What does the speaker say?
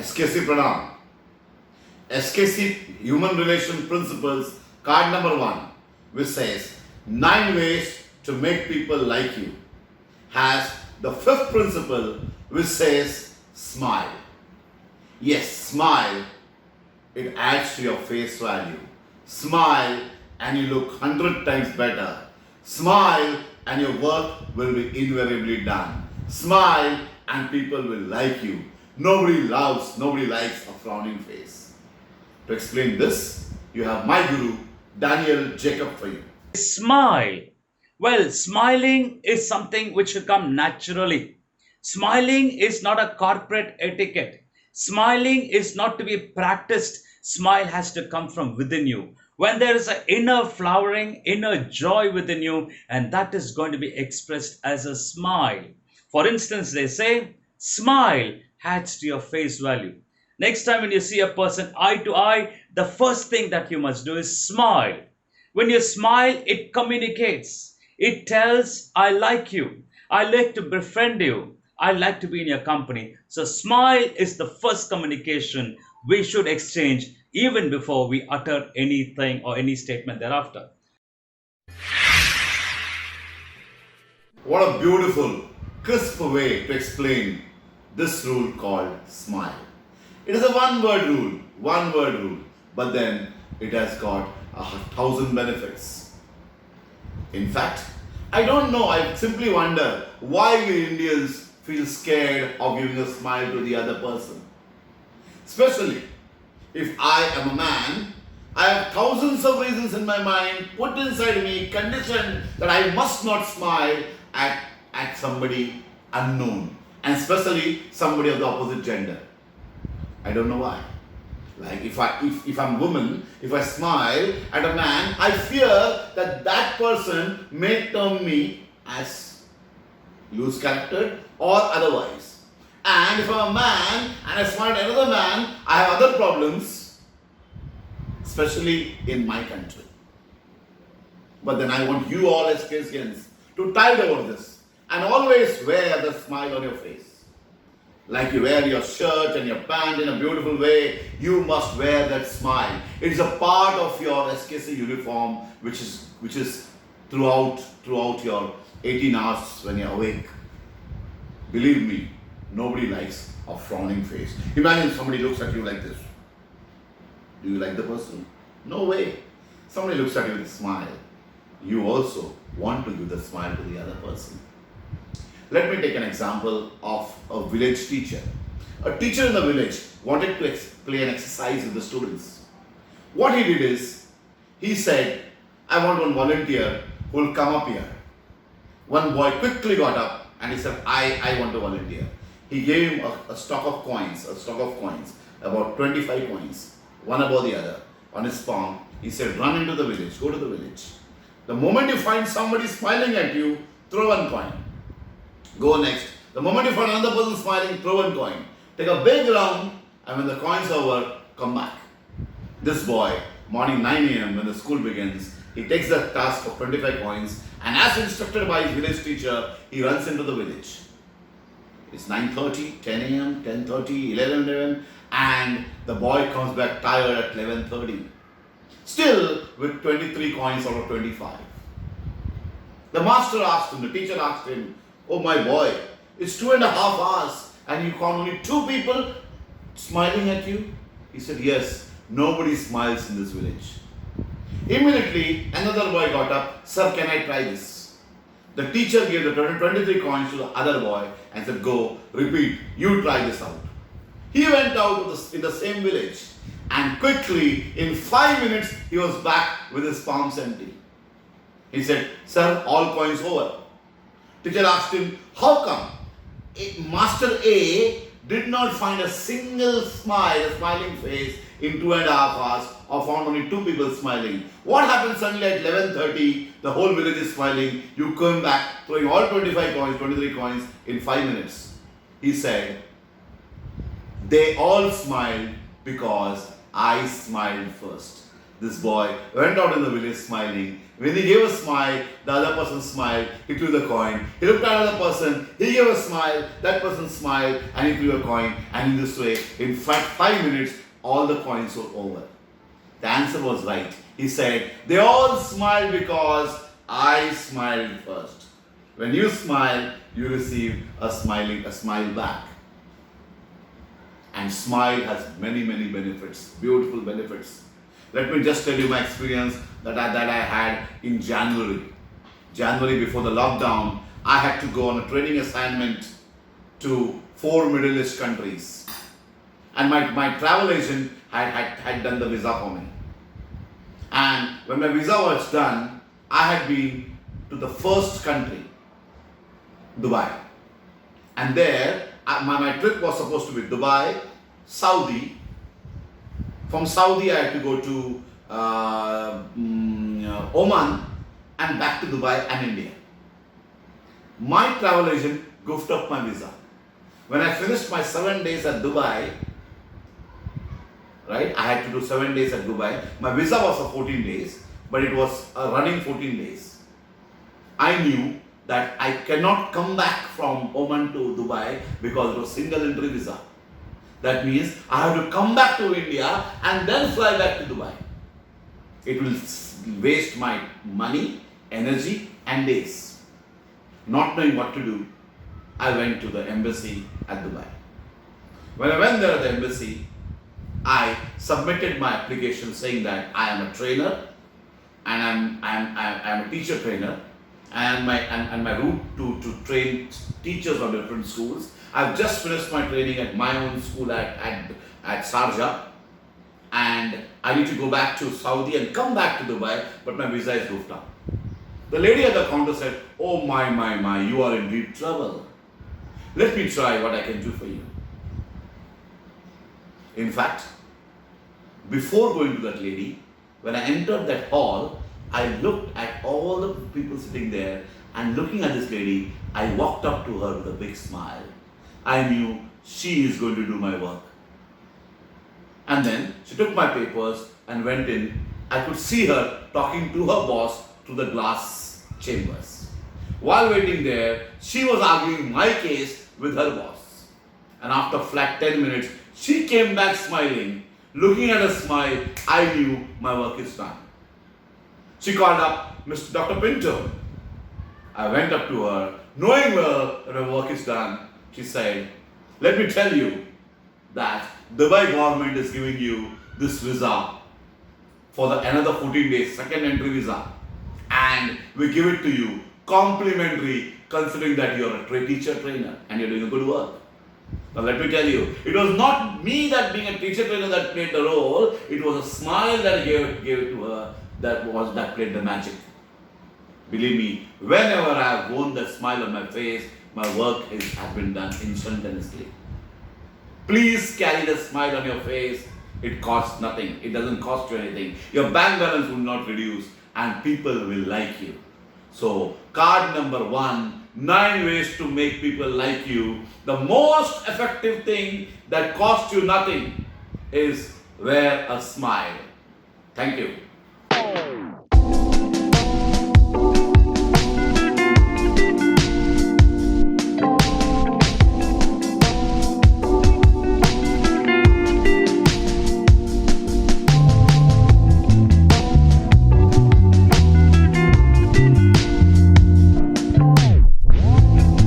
SKC Pranam. SKC Human Relation Principles, card number 1, which says 9 ways to make people like you, has the 5th principle, which says smile. Yes, smile. It adds to your face value. Smile and you look 100 times better. Smile and your work will be invariably done. Smile and people will like you. Nobody likes a frowning face. To explain this, you have my guru, Daniel Jacob, for you. Smile. Well, smiling is something which should come naturally. Smiling is not a corporate etiquette. Smiling is not to be practiced. Smile has to come from within you. When there is an inner flowering, inner joy within you, and that is going to be expressed as a smile. For instance, they say, smile adds to your face value. Next time when you see a person eye to eye, the first thing that you must do is smile. When you smile, it communicates. It tells, I like you. I like to befriend you. I like to be in your company. So, smile is the first communication we should exchange even before we utter anything or any statement thereafter. What a beautiful, crisp way to explain this rule called smile. It is a one word rule, but then it has got 1,000 benefits. In fact, I don't know, I simply wonder why we Indians feel scared of giving a smile to the other person. Especially if I am a man, I have thousands of reasons in my mind put inside me, conditioned that I must not smile at somebody unknown, and especially somebody of the opposite gender. I don't know why. Like if I'm a woman, if I smile at a man, I fear that that person may term me as loose charactered or otherwise. And if I'm a man and I smile at another man, I have other problems, especially in my country. But then I want you all as SKCians to tide over this and always wear the smile on your face. Like you wear your shirt and your pant in a beautiful way, you must wear that smile. It is a part of your SKC uniform, which is throughout your 18 hours when you're awake. Believe me, nobody likes a frowning face. Imagine somebody looks at you like this. Do you like the person? No way. Somebody looks at you with a smile. You also want to give the smile to the other person. Let me take an example of a village teacher. A teacher in the village wanted to play an exercise with the students. What he did is, he said, I want one volunteer who will come up here. One boy quickly got up and he said, I want to volunteer. He gave him a stock of coins, about 25 coins, one above the other, on his palm. He said, run into the village, go to the village. The moment you find somebody smiling at you, throw one coin. Go next. The moment you find another person smiling, throw one coin. Take a big round, and when the coin's over, come back. This boy, morning 9 a.m. when the school begins, he takes the task of 25 coins, and as instructed by his village teacher, he runs into the village. It's 9:30, 10 a.m., 10:30, 11 a.m., and the boy comes back tired at 11:30. Still with 23 coins out of 25. The master asked him, the teacher asked him, oh my boy, it's 2.5 hours and you found only 2 people smiling at you? He said, yes, nobody smiles in this village. Immediately, another boy got up, sir, can I try this? The teacher gave the 23 coins to the other boy and said, go, repeat, you try this out. He went out in the same village and quickly, in 5 minutes, he was back with his palms empty. He said, sir, all coins over. Teacher asked him, how come? Master A did not find a single smile, a smiling face in 2.5 hours, or found only 2 people smiling. What happened suddenly at 11:30? The whole village is smiling. You come back throwing all 25 coins, 23 coins in 5 minutes. He said, they all smiled because I smiled first. This boy went out in the village smiling. When he gave a smile, the other person smiled, he threw the coin. He looked at another person, he gave a smile, that person smiled, and he threw a coin. And in this way, in 5 minutes, all the coins were over. The answer was right. He said, they all smiled because I smiled first. When you smile, you receive a smile back. And smile has many, many benefits, beautiful benefits. Let me just tell you my experience that I had in January. January before the lockdown, I had to go on a training assignment to 4 Middle East countries. And my travel agent had done the visa for me. And when my visa was done, I had been to the first country, Dubai. And there, my trip was supposed to be Dubai, Saudi. From Saudi, I had to go to Oman and back to Dubai and India. My travel agent goofed up my visa. When I finished my 7 days at Dubai, right, I had to do 7 days at Dubai. My visa was for 14 days, but it was running 14 days. I knew that I cannot come back from Oman to Dubai because it was single entry visa. That means I have to come back to India and then fly back to Dubai. It will waste my money, energy and days. Not knowing what to do, I went to the embassy at Dubai. When I went there at the embassy, I submitted my application saying that I am a trainer and I'm a teacher trainer, and my route to train teachers of different schools. I've just finished my training at my own school at Sharjah, and I need to go back to Saudi and come back to Dubai, but my visa is goofed up. The lady at the counter said, "Oh my, you are in deep trouble. Let me try what I can do for you." In fact, before going to that lady, when I entered that hall, I looked at all the people sitting there, and looking at this lady, I walked up to her with a big smile. I knew she is going to do my work. And then she took my papers and went in. I could see her talking to her boss through the glass chambers. While waiting there, she was arguing my case with her boss. And after flat 10 minutes, she came back smiling. Looking at her smile, I knew my work is done. She called up Mr. Dr. Pinto. I went up to her, knowing well that her work is done. She said, "Let me tell you that Dubai government is giving you this visa for another 14 days, second entry visa. And we give it to you complimentary, considering that you're a teacher trainer and you're doing a good work." Now let me tell you, it was not me that being a teacher trainer that played the role. It was a smile that gave it to her that played the magic. Believe me, whenever I have worn that smile on my face, my work has been done instantaneously. Please carry the smile on your face. It costs nothing. It doesn't cost you anything. Your bank balance will not reduce and people will like you. So, card number 1, 9 ways to make people like you. The most effective thing that costs you nothing is wear a smile. Thank you.